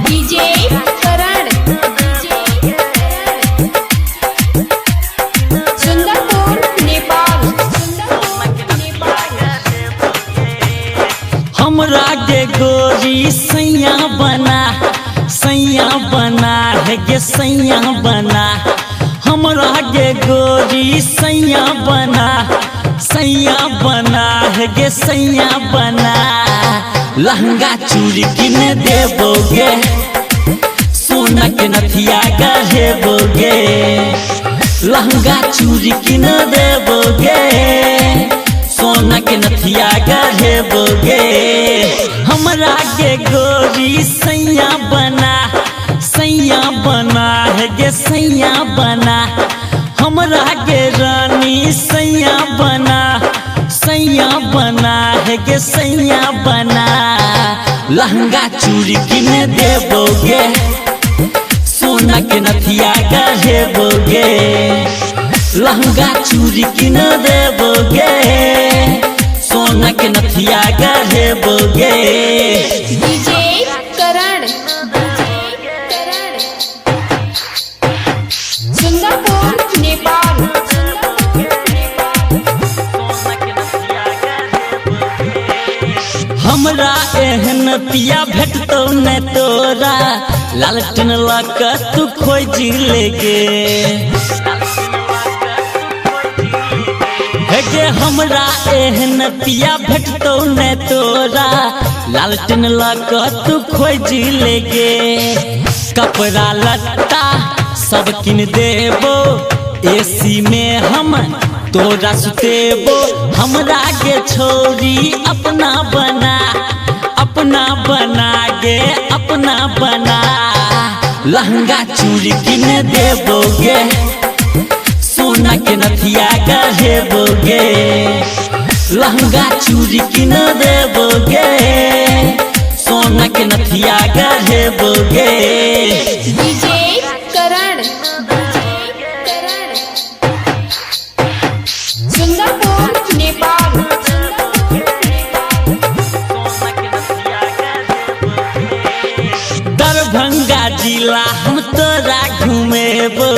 DJ करण सुंदरपुर नेपाल हमरा के गोरी सैया बना है गे सैया बना हमरा के गोरी सैया बना है गे सैया बना लहंगा चूड़ी किन देबोगे सोना के नथिया गढ़ेबोगे लहंगा चूड़ी किन देबोगे सोना के नथिया गढ़ेबोगे हमरा के गोरी सैया बना है गे सैया बना हमरा के रानी सैया बना है गे सैया बना लहंगा चूड़ी किन देबोगे सोना के नथिया गढ़ेबोगे लहंगा चूड़ी किन देबोगे सोना के नथिया गढ़ेबोगे डीजे करण सुंदरपुर नेपाल हमरा एहन पिया भेटतो न तोरा लालटेन लक तू खोज लेगे हे गे हमरा एहन पिया भेटतो न तोरा लालटेन लक तू खोज लेगे कपड़ा लत्ता सब किन देबो एसी में हम तोरा सुतेबो हमरा के छोरी अपना बना लहंगा चूड़ी किन देबोगे सोना के नथिया गढ़ेबोगे लहंगा चूड़ी किन देबोगे सोना के नथिया गढ़ेबोगे डीजे करण सुंदरपुर नेपाल दरभंगा जिला हम तोरा घुमेबो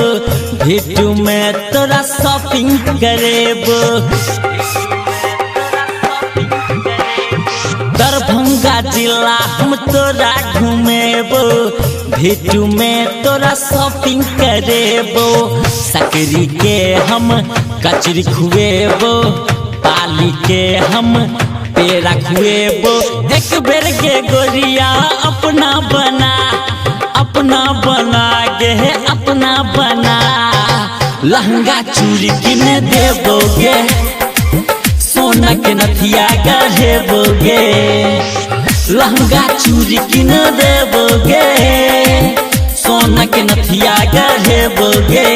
भेटू में तोरा शॉपिंग करेबो दरभंगा जिला हम तोरा घुमेबो भेटू में तोरा शॉपिंग करेबो सकरी के हम कचरी खुएबो पाली के हम पेड़ा खुएबो एक बेर के गोरिया अपना बना लहंगा चूड़ी किन देबोगे सोना के नथिया गढ़ेबोगे लहंगा चूड़ी किन देबोगे सोना के नथिया गढ़ेबोगे।